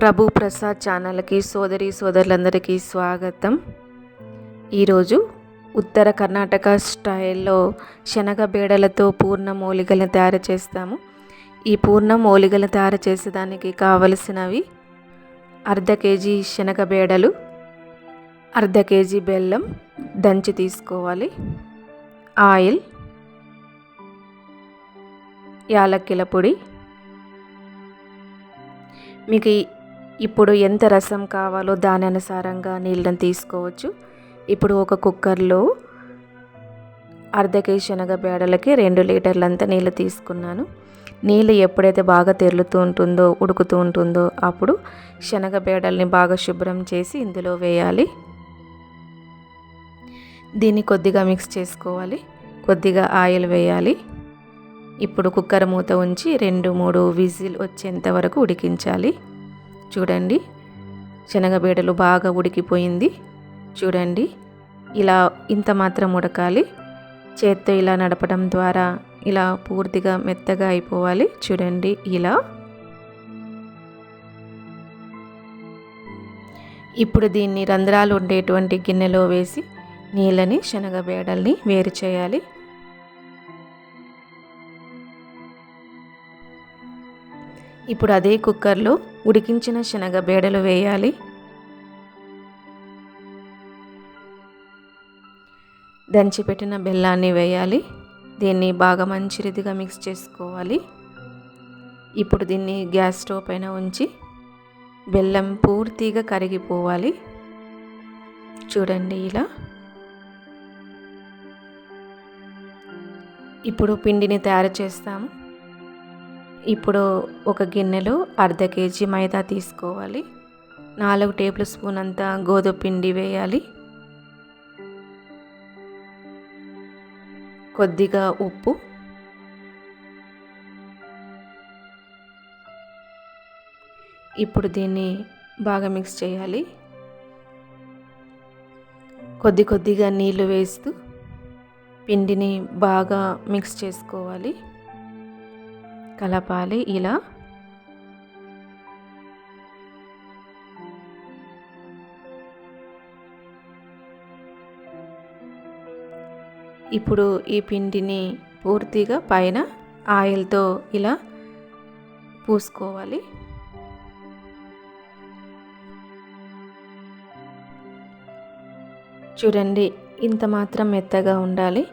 ప్రభు ప్రసాద్ ఛానల్కి సోదరులందరికీ స్వాగతం. ఈరోజు ఉత్తర కర్ణాటక స్టైల్లో శనగ బేడలతో పూర్ణ మూలికలను తయారు చేస్తాము. ఈ పూర్ణ మూలికలను తయారు చేసేదానికి కావలసినవి అర్ధ కేజీ శనగ బేడలు, అర్ధ కేజీ బెల్లం దంచి తీసుకోవాలి, ఆయిల్, యాలక్కిల పొడి. మీకు ఇప్పుడు ఎంత రసం కావాలో దాని అనుసారంగా నీళ్ళని తీసుకోవచ్చు. ఇప్పుడు ఒక కుక్కర్లో అర్ధ కేజీ శనగ బేడలకి 2 లీటర్లంతా నీళ్ళు తీసుకున్నాను. నీళ్ళు ఎప్పుడైతే బాగా ఉడుకుతూ ఉంటుందో అప్పుడు శనగ బేడల్ని బాగా శుభ్రం చేసి ఇందులో వేయాలి. దీన్ని కొద్దిగా మిక్స్ చేసుకోవాలి. కొద్దిగా ఆయిల్ వేయాలి. ఇప్పుడు కుక్కర్ మూత ఉంచి 2-3 విజిల్ వచ్చేంత వరకు ఉడికించాలి. చూడండి, శనగబేడలు బాగా ఉడికిపోయింది. చూడండి, ఇలా ఇంత మాత్రం ఉడకాలి. చేత్తో ఇలా నడపడం ద్వారా ఇలా పూర్తిగా మెత్తగా అయిపోవాలి. చూడండి, ఇలా. ఇప్పుడు దీన్ని రంధ్రాలు ఉండేటువంటి గిన్నెలో వేసి నీళ్ళని శనగబేడల్ని వేరు చేయాలి. ఇప్పుడు అదే కుక్కర్లో ఉడికించిన శనగ బేడలు వేయాలి. దంచిపెట్టిన బెల్లాన్ని వేయాలి. దీన్ని బాగా మంచి రీతిగా మిక్స్ చేసుకోవాలి. ఇప్పుడు దీన్ని గ్యాస్ స్టవ్ పైన ఉంచి బెల్లం పూర్తిగా కరిగిపోవాలి. చూడండి, ఇలా. ఇప్పుడు పిండిని తయారు చేస్తాము. ఇప్పుడు ఒక గిన్నెలో అర్ధ కేజీ మైదా తీసుకోవాలి. 4 టేబుల్ స్పూన్ అంతా గోధుమ పిండి వేయాలి. కొద్దిగా ఉప్పు, ఇప్పుడు దీన్ని బాగా మిక్స్ చేయాలి. కొద్దిగా నీళ్లు వేస్తూ పిండిని బాగా మిక్స్ చేసుకోవాలి, కలపాలి. ఇలా ఇప్పుడు ఈ పిండిని పూర్తిగా పైన ఆయిల్తో ఇలా పూసుకోవాలి. చూడండి, ఇంత మాత్రం మెత్తగా ఉండాలి.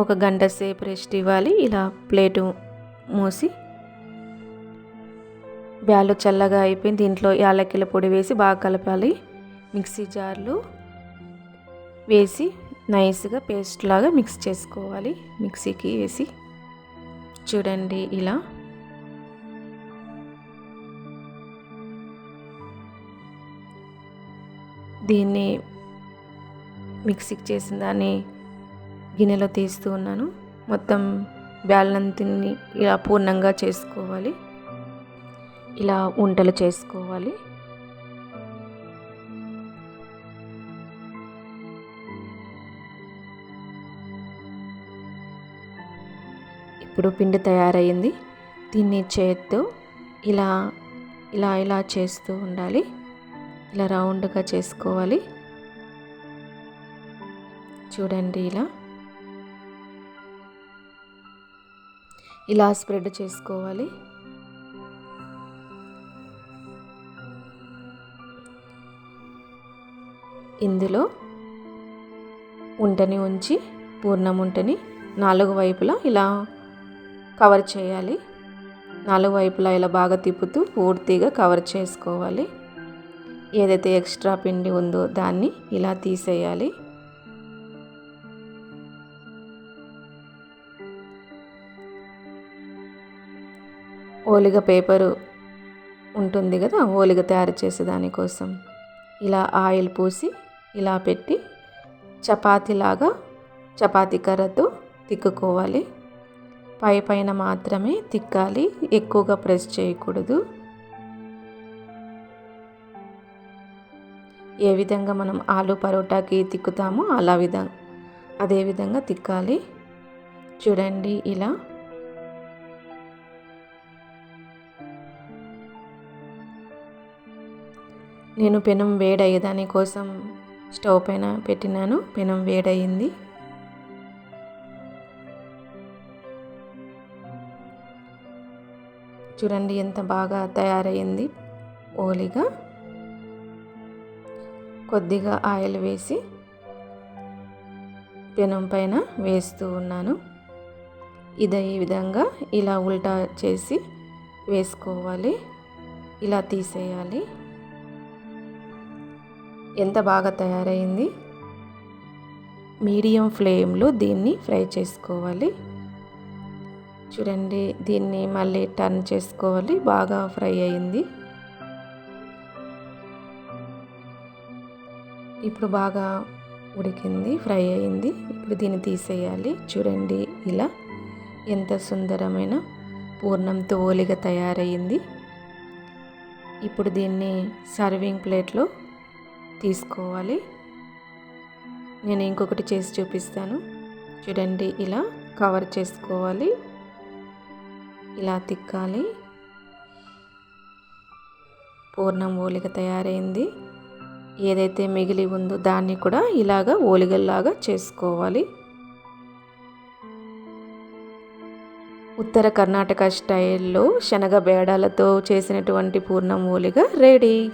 1 గంట సేపు రెస్ట్ ఇవ్వాలి. ఇలా ప్లేటు మూసి బ్యాలు చల్లగా అయిపోయింది. దీంట్లో యాలక్కిల పొడి వేసి బాగా కలపాలి. మిక్సీ జార్లో వేసి నైస్గా పేస్ట్ లాగా మిక్స్ చేసుకోవాలి. మిక్సీకి వేసి చూడండి, ఇలా. దీన్ని మిక్సీకి చేసిన దాన్ని గిన్నెలో తీస్తూ ఉన్నాను. మొత్తం బ్యాలెన్స్ని ఇలా పూర్ణంగా చేసుకోవాలి. ఇలా ఉంటలు చేసుకోవాలి. ఇప్పుడు పిండి తయారైంది. దీన్ని చేత్తో ఇలా ఇలా ఇలా చేస్తూ ఉండాలి. ఇలా రౌండ్గా చేసుకోవాలి. చూడండి, ఇలా స్ప్రెడ్ చేసుకోవాలి. ఇందులో ఉంటని ఉంచి పూర్ణం ఉంటని 4 వైపులా ఇలా కవర్ చేయాలి. 4 వైపులా ఇలా బాగా తిప్పుతూ పూర్తిగా కవర్ చేసుకోవాలి. ఏదైతే ఎక్స్ట్రా పిండి ఉందో దాన్ని ఇలా తీసేయాలి. ఓలిగ పేపరు ఉంటుంది కదా, ఓలిగ తయారు చేసే దానికోసం ఇలా ఆయిల్ పూసి ఇలా పెట్టి చపాతీలాగా చపాతీ కర్రతో తిక్కుకోవాలి. పైన మాత్రమే తిక్కాలి, ఎక్కువగా ప్రెస్ చేయకూడదు. ఏ విధంగా మనం ఆలు పరోటాకి తిక్కుతామో అదే విధంగా తిక్కాలి. చూడండి, ఇలా. నేను పెనం వేడయ్యేదాని కోసం స్టవ్ పైన పెట్టినాను. పెనం వేడయింది. చూడండి ఎంత బాగా తయారైంది ఓలిగా. కొద్దిగా ఆయిల్ వేసి పెనం పైన వేస్తూ ఉన్నాను. ఇదే విధంగా ఇలా ఉల్టా చేసి వేసుకోవాలి. ఇలా తీసేయాలి. ఎంత బాగా తయారైంది. మీడియం ఫ్లేమ్లో దీన్ని ఫ్రై చేసుకోవాలి. చూడండి దీన్ని మళ్ళీ టర్న్ చేసుకోవాలి. బాగా ఫ్రై అయింది. ఇప్పుడు బాగా ఉడికింది, ఫ్రై అయింది. ఇప్పుడు దీన్ని తీసేయాలి. చూడండి ఇలా ఎంత సుందరమైన పూర్ణంతో ఓలిగా తయారయ్యింది. ఇప్పుడు దీన్ని సర్వింగ్ ప్లేట్లో తీసుకోవాలి. నేను ఇంకొకటి చేసి చూపిస్తాను. చూడండి ఇలా కవర్ చేసుకోవాలి. ఇలా తిక్కాలి. పూర్ణం ఓలిగా తయారైంది. ఏదైతే మిగిలి ఉందో దాన్ని కూడా ఇలాగా ఓలిగల్లాగా చేసుకోవాలి. ఉత్తర కర్ణాటక స్టైల్లో శనగ బేడాలతో చేసినటువంటి పూర్ణం ఓలిగా రెడీ.